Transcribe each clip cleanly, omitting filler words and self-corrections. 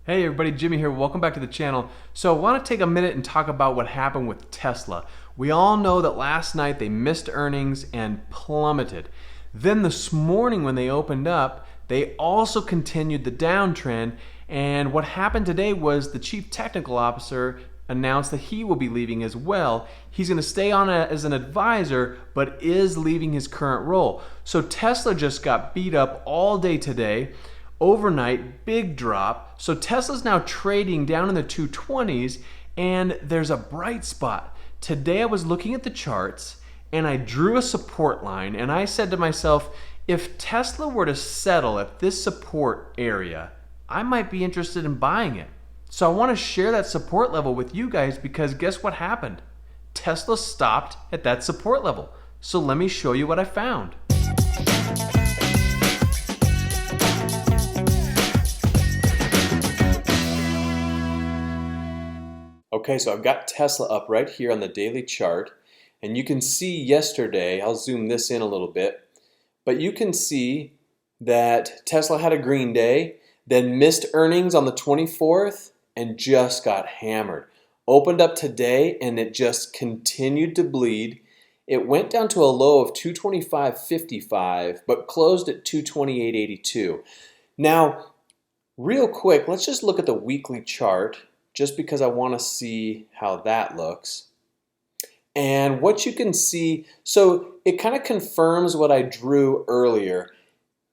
Hey everybody, Jimmy here. Welcome back to the channel. So I want to take a minute and talk about what happened with Tesla. We all know that last night they missed earnings and plummeted. Then this morning when they opened up, they also continued the downtrend. And what happened today was the chief technical officer announced that he will be leaving as well. He's going to stay on as an advisor, but is leaving his current role. So Tesla just got beat up all day today. Overnight, big drop. So Tesla's now trading down in the 220s, and there's a bright spot. Today I was looking at the charts and I drew a support line, and I said to myself, if Tesla were to settle at this support area, I might be interested in buying it. So I want to share that support level with you guys because guess what happened? Tesla stopped at that support level. So let me show you what I found. Okay, so I've got Tesla up right here on the daily chart, and you can see yesterday, I'll zoom this in a little bit, but you can see that Tesla had a green day, then missed earnings on the 24th, and just got hammered. Opened up today, and it just continued to bleed. It went down to a low of 225.55, but closed at 228.82. Now, real quick, let's just look at the weekly chart, just because I want to see how that looks. And what you can see, so it kind of confirms what I drew earlier.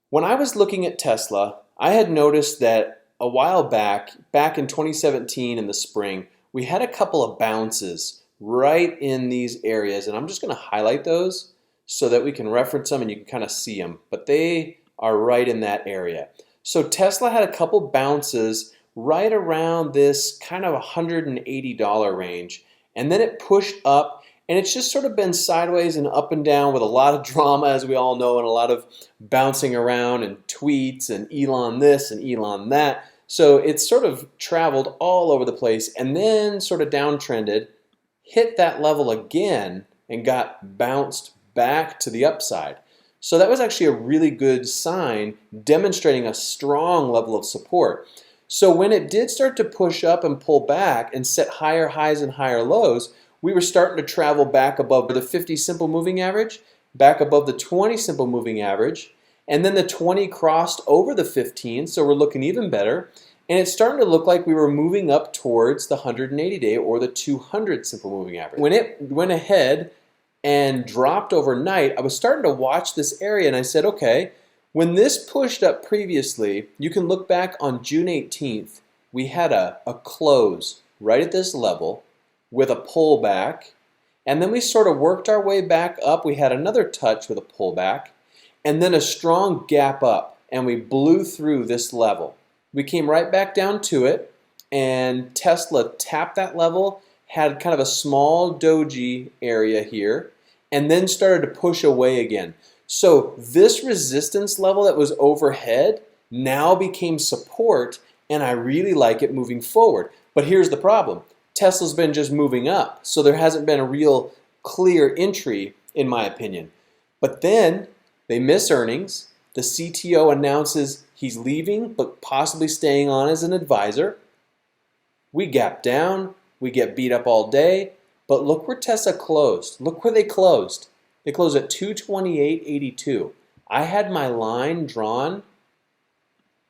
When I was looking at Tesla, I had noticed that a while back in 2017 in the spring, we had a couple of bounces right in these areas. And I'm just going to highlight those so that we can reference them and you can kind of see them. But they are right in that area. So Tesla had a couple bounces right around this kind of $180 range, and then it pushed up, and it's just sort of been sideways and up and down with a lot of drama, as we all know, and a lot of bouncing around and tweets and Elon this and Elon that. So it's sort of traveled all over the place and then sort of downtrended, hit that level again, and got bounced back to the upside. So that was actually a really good sign, demonstrating a strong level of support. So when it did start to push up and pull back and set higher highs and higher lows, we were starting to travel back above the 50 simple moving average, back above the 20 simple moving average, and then the 20 crossed over the 15, so we're looking even better. And it's starting to look like we were moving up towards the 180-day or the 200 simple moving average. When it went ahead and dropped overnight, I was starting to watch this area and I said, okay, when this pushed up previously, you can look back on June 18th, we had a close right at this level with a pullback, and then we sort of worked our way back up. We had another touch with a pullback, and then a strong gap up, and we blew through this level. We came right back down to it, and Tesla tapped that level, had kind of a small doji area here, and then started to push away again. So this resistance level that was overhead now became support, and I really like it moving forward. But here's the problem. Tesla's been just moving up, so there hasn't been a real clear entry, in my opinion. But then they miss earnings. The CTO announces he's leaving, but possibly staying on as an advisor. We gap down. We get beat up all day. But look where Tesla closed. Look where they closed. They closed at 228.82. I had my line drawn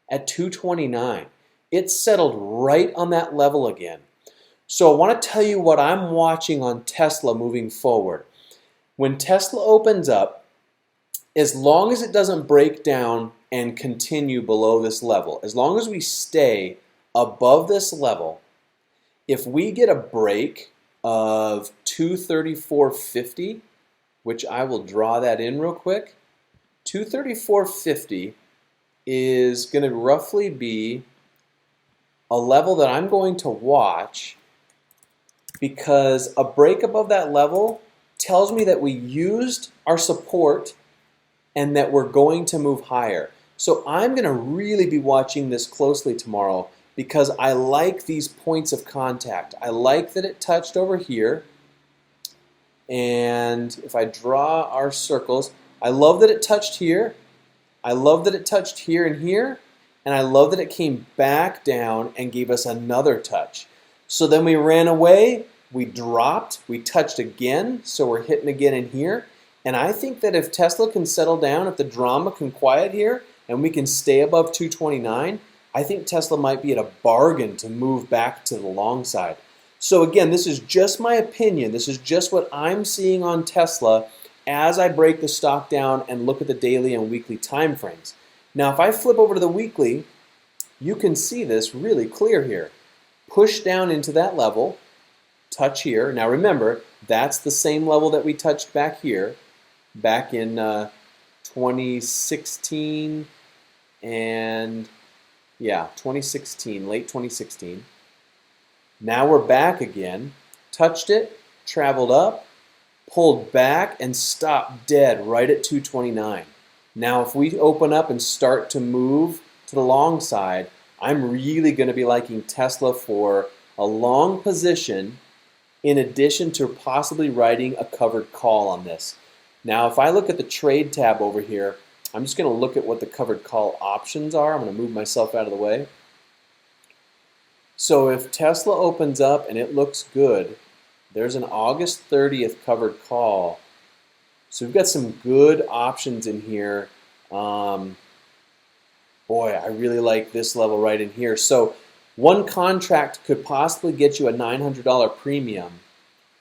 at 229. It settled right on that level again. So I want to tell you what I'm watching on Tesla moving forward. When Tesla opens up, as long as it doesn't break down and continue below this level, as long as we stay above this level, if we get a break of 234.50, which I will draw that in real quick, 234.50 is going to roughly be a level that I'm going to watch, because a break above that level tells me that we used our support and that we're going to move higher. So I'm going to really be watching this closely tomorrow because I like these points of contact. I like that it touched over here. And if I draw our circles, I love that it touched here. I love that it touched here and here. And I love that it came back down and gave us another touch. So then we ran away, we dropped, we touched again, so we're hitting again in here. And I think that if Tesla can settle down, if the drama can quiet here, and we can stay above 229, I think Tesla might be at a bargain to move back to the long side. So again, this is just my opinion. This is just what I'm seeing on Tesla as I break the stock down and look at the daily and weekly time frames. Now, if I flip over to the weekly, you can see this really clear here. Push down into that level, touch here. Now remember, that's the same level that we touched back here, back in 2016 and 2016, late 2016. Now we're back again, touched it, traveled up, pulled back, and stopped dead right at 229. Now if we open up and start to move to the long side, I'm really going to be liking Tesla for a long position in addition to possibly writing a covered call on this. Now if I look at the trade tab over here, I'm just going to look at what the covered call options are. I'm going to move myself out of the way. So if Tesla opens up and it looks good, there's an August 30th covered call. So we've got some good options in here. Boy, I really like this level right in here. So one contract could possibly get you a $900 premium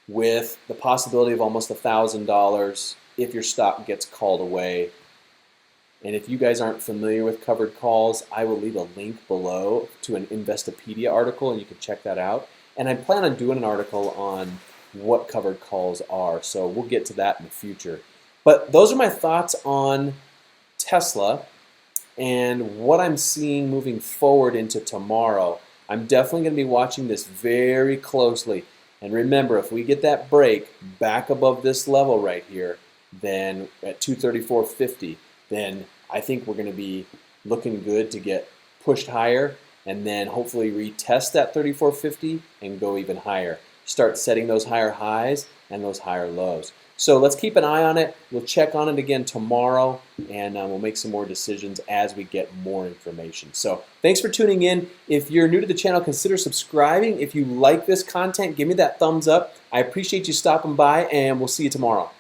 with the possibility of almost $1,000 if your stock gets called away. And if you guys aren't familiar with covered calls, I will leave a link below to an Investopedia article, and you can check that out. And I plan on doing an article on what covered calls are, so we'll get to that in the future. But those are my thoughts on Tesla and what I'm seeing moving forward into tomorrow. I'm definitely going to be watching this very closely. And remember, if we get that break back above this level right here, then at 234.50, then I think we're going to be looking good to get pushed higher and then hopefully retest that 34.50 and go even higher. Start setting those higher highs and those higher lows. So let's keep an eye on it. We'll check on it again tomorrow, and we'll make some more decisions as we get more information. So thanks for tuning in. If you're new to the channel, consider subscribing. If you like this content, give me that thumbs up. I appreciate you stopping by, and we'll see you tomorrow.